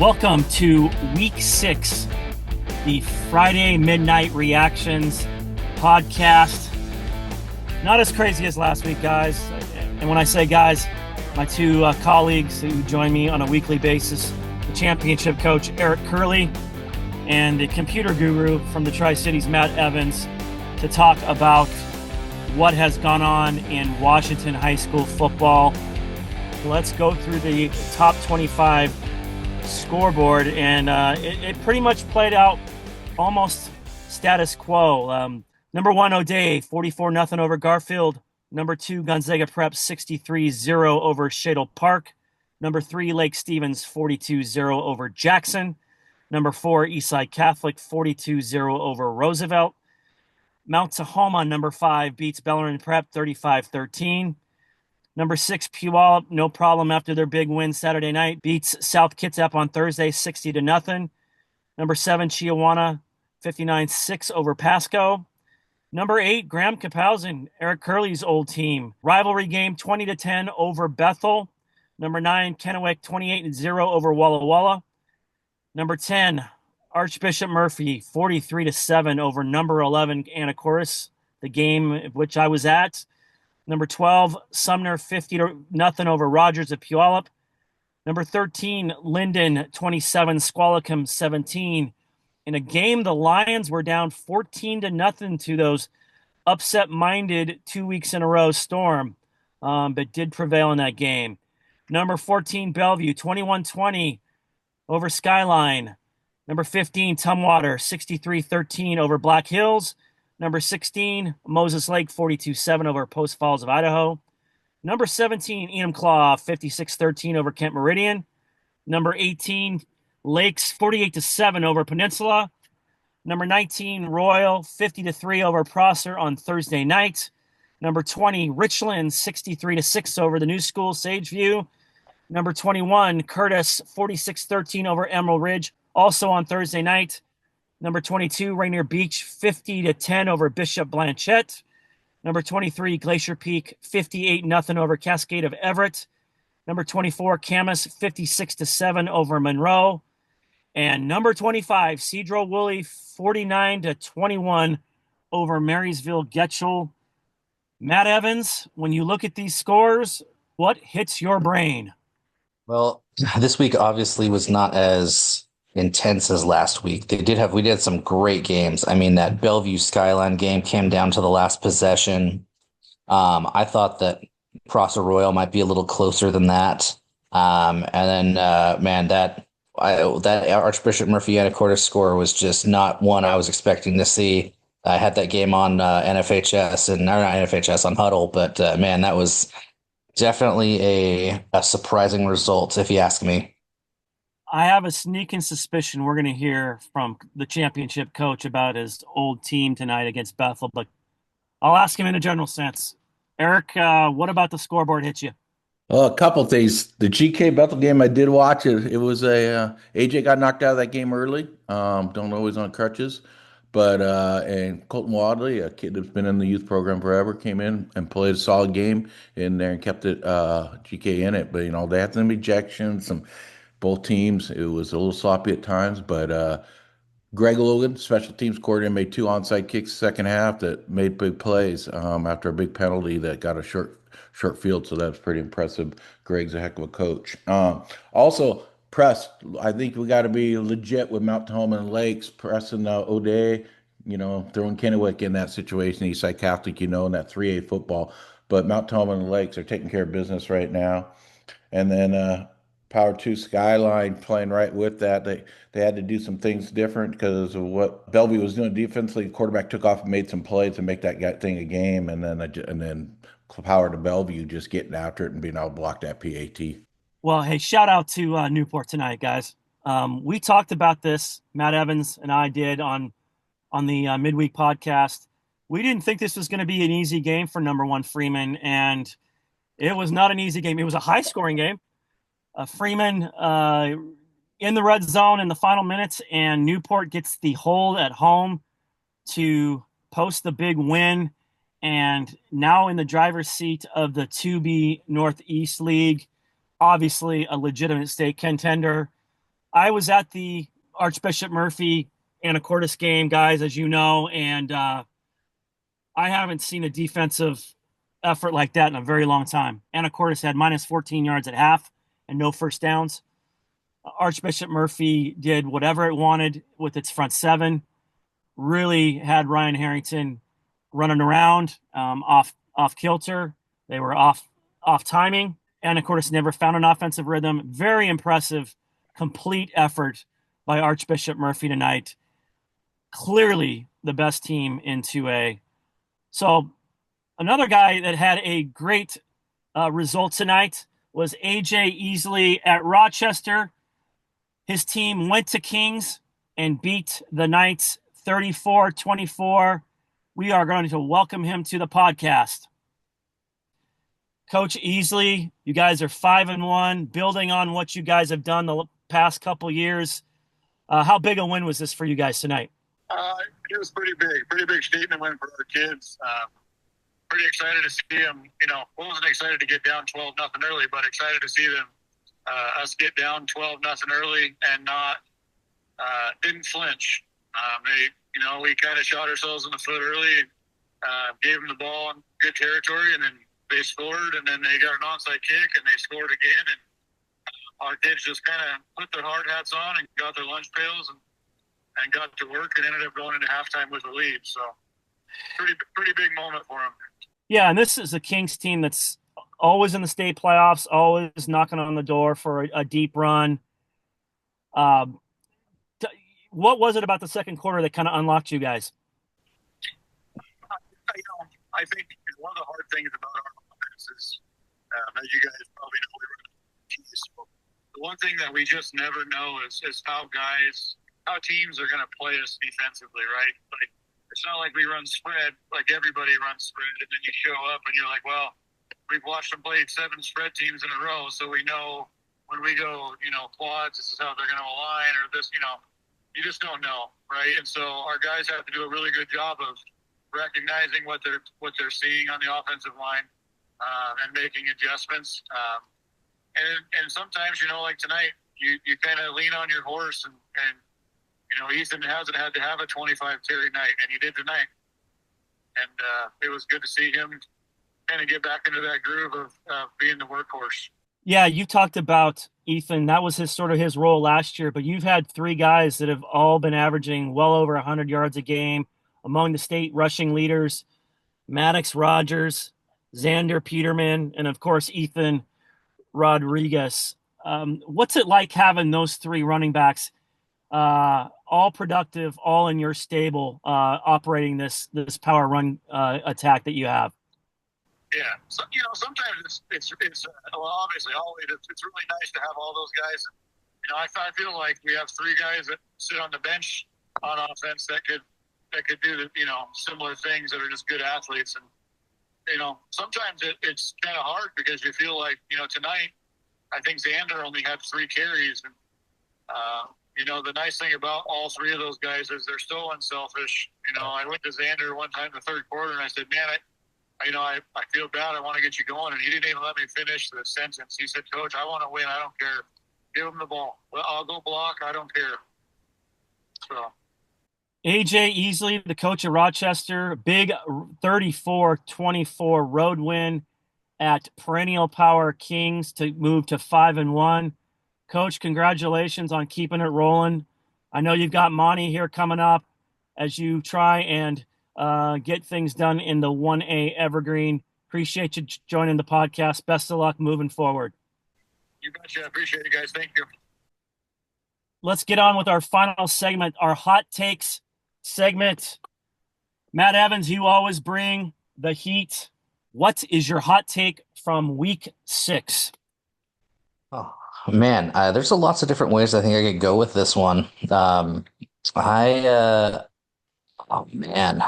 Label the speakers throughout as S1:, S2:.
S1: Welcome to Week 6, the Friday Midnight Reactions podcast. Not as crazy as last week, guys. And when I say guys, my two colleagues who join me on a weekly basis, the championship coach, Eric Kurle, and the computer guru from the Tri-Cities, Matt Evans, to talk about what has gone on in Washington high school football. Let's go through the top 25 scoreboard, and it pretty much played out almost status quo. Number 1, O'Day, 44-0 over Garfield. Number 2, Gonzaga Prep, 63-0 over Shadle Park. Number 3, Lake Stevens, 42-0 over Jackson. Number 4, Eastside Catholic, 42-0 over Roosevelt. Mount Tahoma, number 5, beats Bellarmine Prep, 35-13. Number 6, Puyallup, no problem after their big win Saturday night, beats South Kitsap on Thursday, 60-0. Number 7, Chiawana, 59-6 over Pasco. Number 8, Graham Kapowsin, Eric Kurle's old team. Rivalry game, 20-10 over Bethel. Number 9, Kennewick, 28-0 over Walla Walla. Number 10, Archbishop Murphy, 43-7 over number 11, Anacortes, the game which I was at. Number 12, Sumner, 50-0 over Rogers at Puyallup. Number 13, Linden, 27, Squalicum, 17. In a game, the Lions were down 14-0 to those upset-minded 2 weeks in a row Storm, but did prevail in that game. Number 14, Bellevue, 21-20 over Skyline. Number 15, Tumwater, 63-13 over Black Hills. Number 16, Moses Lake, 42-7 over Post Falls of Idaho. Number 17, Enumclaw, 56-13 over Kent Meridian. Number 18, Lakes, 48-7 over Peninsula. Number 19, Royal, 50-3 over Prosser on Thursday night. Number 20, Richland, 63-6 over the New School, Sageview. Number 21, Curtis, 46-13 over Emerald Ridge, also on Thursday night. Number 22, Rainier Beach, 50-10 over Bishop Blanchette. Number 23, Glacier Peak, 58-0 over Cascade of Everett. Number 24, Camas, 56-7 over Monroe. And number 25, Cedro Woolley, 49-21 over Marysville Getchell. Matt Evans, when you look at these scores, what hits your brain?
S2: Well, this week obviously was not as intense as last week. We did some great games. I mean, that Bellevue Skyline game came down to the last possession. I thought that Prosser Royal might be a little closer than that. And then, that Archbishop Murphy Anacortes score was just not one I was expecting to see. I had that game on NFHS and not NFHS on Huddle, but that was definitely a surprising result, if you ask me.
S1: I have a sneaking suspicion we're going to hear from the championship coach about his old team tonight against Bethel, but I'll ask him in a general sense. Eric, what about the scoreboard hit you?
S3: Well, a couple things. The GK Bethel game, I did watch it. It was AJ got knocked out of that game early. Don't know he's on crutches. But and Colton Wadley, a kid that's been in the youth program forever, came in and played a solid game in there and kept it GK in it. But they had some ejections, both teams. It was a little sloppy at times, but Greg Logan, special teams coordinator, made 2 onside kicks second half that made big plays after a big penalty that got a short field. So that's pretty impressive. Greg's a heck of a coach. Also, Press, I think we got to be legit with Mount Tahoma and Lakes. Press and O'Day, throwing Kennewick in that situation, Eastside Catholic, in that 3A football. But Mount Tahoma and Lakes are taking care of business right now. And then Power 2 Skyline playing right with that. They had to do some things different because of what Bellevue was doing defensively. The quarterback took off and made some plays to make that thing a game, and then Power to Bellevue just getting after it and being able to block that PAT.
S1: Well, hey, shout out to Newport tonight, guys. We talked about this, Matt Evans and I did on the midweek podcast. We didn't think this was going to be an easy game for number 1 Freeman, and it was not an easy game. It was a high-scoring game. Freeman in the red zone in the final minutes, and Newport gets the hold at home to post the big win, and now in the driver's seat of the 2B Northeast League. Obviously a legitimate state contender. I was at the Archbishop Murphy Anacortes game, guys, as you know, and I haven't seen a defensive effort like that in a very long time. Anacortes had minus 14 yards at half and no first downs. Archbishop Murphy did whatever it wanted with its front seven. Really had Ryan Harrington running around off kilter. They were off timing. Anacortes never found an offensive rhythm. Very impressive, complete effort by Archbishop Murphy tonight. Clearly the best team in 2A. So another guy that had a great result tonight was AJ Easley at Rochester. His team went to Kings and beat the Knights 34-24. We are going to welcome him to the podcast. Coach Easley, you guys are 5-1, building on what you guys have done the past couple years. How big a win was this for you guys tonight?
S4: It was pretty big statement win for our kids. Pretty excited to see them. Wasn't excited to get down 12-0 early, but excited to see them us get down 12-0 early and didn't flinch. We kind of shot ourselves in the foot early, gave them the ball in good territory, and then they scored, and then they got an onside kick, and they scored again. And our kids just kind of put their hard hats on and got their lunch pails and got to work and ended up going into halftime with a lead. So pretty big moment for them. Yeah,
S1: and this is a Kings team that's always in the state playoffs, always knocking on the door for a deep run. What was it about the second quarter that kind of unlocked you guys?
S4: I think one of the hard things about our offense is, as you guys probably know, we run teams. The one thing that we just never know is how teams are going to play us defensively, right? Like, it's not like we run spread, like everybody runs spread, and then you show up and you're like, well, we've watched them play 7 spread teams in a row, so we know when we go, quads, this is how they're going to align, or this, you just don't know, right? And so our guys have to do a really good job of recognizing what they're seeing on the offensive line and making adjustments. And sometimes, like tonight, you kind of lean on your horse, and Ethan hasn't had to have a 25 carry night, and he did tonight. And it was good to see him kind of get back into that groove of being the workhorse.
S1: Yeah, you talked about Ethan. That was his role last year, but you've had 3 guys that have all been averaging well over 100 yards a game among the state rushing leaders: Maddox Rogers, Xander Peterman, and of course, Ethan Rodriguez. What's it like having those 3 running backs, all productive, all in your stable, operating this power run attack that you have?
S4: Yeah, so, sometimes it's obviously always it's really nice to have all those guys. I feel like we have 3 guys that sit on the bench on offense that could do the similar things, that are just good athletes. And sometimes it's kind of hard because you feel like tonight I think Xander only had 3 carries, and the nice thing about all 3 of those guys is they're so unselfish. I went to Xander one time in the third quarter and I said, man, I feel bad. I want to get you going. And he didn't even let me finish the sentence. He said, Coach, I want to win. I don't care. Give him the ball. Well, I'll go block. I don't care. So
S1: AJ Easley, the coach of Rochester, big 34-24 road win at Perennial Power Kings to move to 5-1. Coach, congratulations on keeping it rolling. I know you've got Monty here coming up as you try and get things done in the 1A Evergreen. Appreciate you joining the podcast. Best of luck moving forward.
S4: You betcha. I appreciate it, guys. Thank you.
S1: Let's get on with our final segment, our hot takes segment. Matt Evans, you always bring the heat. What is your hot take from week 6?
S2: Oh man, there's lots of different ways I think I could go with this one. Oh man,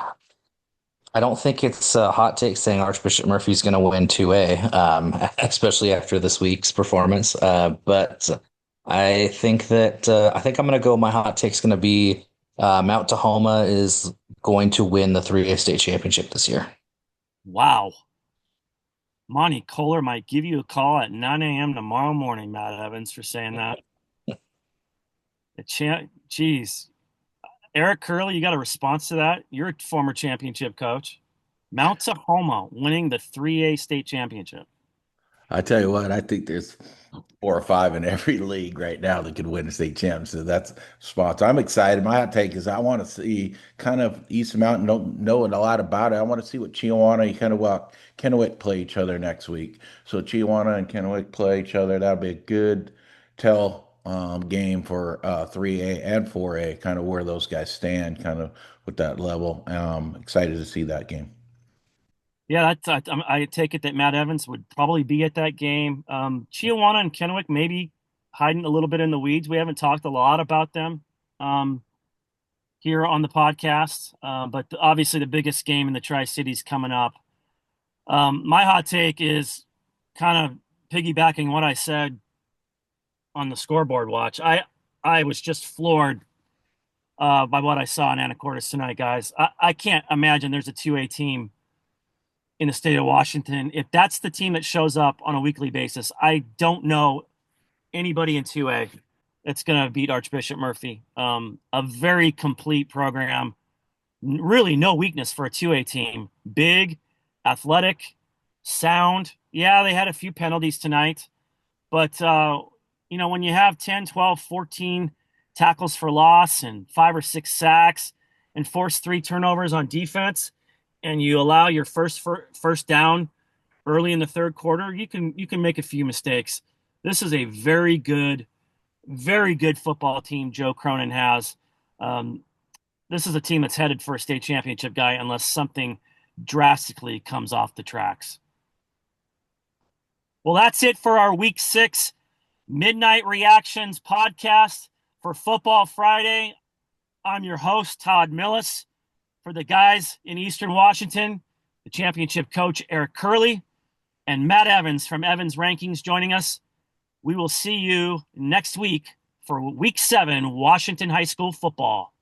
S2: I don't think it's a hot take saying Archbishop Murphy's going to win 2A, especially after this week's performance. But I think I'm going to go. My hot take's going to be Mount Tahoma is going to win the 3A state championship this year.
S1: Wow. Monty Kohler might give you a call at 9 a.m. tomorrow morning, Matt Evans, for saying that. Geez. Eric Kurle, you got a response to that? You're a former championship coach. Mount Tahoma winning the 3A state championship.
S3: I tell you what, I think there's 4 or 5 in every league right now that could win a state championship. That's spots. I'm excited. My hot take is I want to see kind of East Mountain don't know a lot about it. I want to see what Chiawana and Kennewick play each other next week. So Chiawana and Kennewick play each other. That'll be a good tell game for 3A and 4A, kind of where those guys stand, kind of with that level. Excited to see that game.
S1: Yeah, I take it that Matt Evans would probably be at that game. Chiawana and Kennewick maybe hiding a little bit in the weeds. We haven't talked a lot about them here on the podcast, but obviously the biggest game in the Tri-Cities coming up. My hot take is kind of piggybacking what I said on the scoreboard watch. I was just floored by what I saw in Anacortes tonight, guys. I can't imagine there's a 2A team in the state of Washington. If that's the team that shows up on a weekly basis, I don't know anybody in 2A that's going to beat Archbishop Murphy. A very complete program. Really no weakness for a 2A team. Big, athletic, sound. Yeah, they had a few penalties tonight. But, when you have 10, 12, 14 tackles for loss and 5 or 6 sacks and force 3 turnovers on defense, and you allow your first down early in the third quarter, you can make a few mistakes. This is a very good football team Joe Cronin has. This is a team that's headed for a state championship, guy, unless something drastically comes off the tracks. Well, that's it for our Week 6 Midnight Reactions podcast for Football Friday. I'm your host, Todd Milles. For the guys in Eastern Washington, the championship coach, Eric Kurle, and Matt Evans from Evans Rankings joining us. We will see you next week for Week 7 Washington High School football.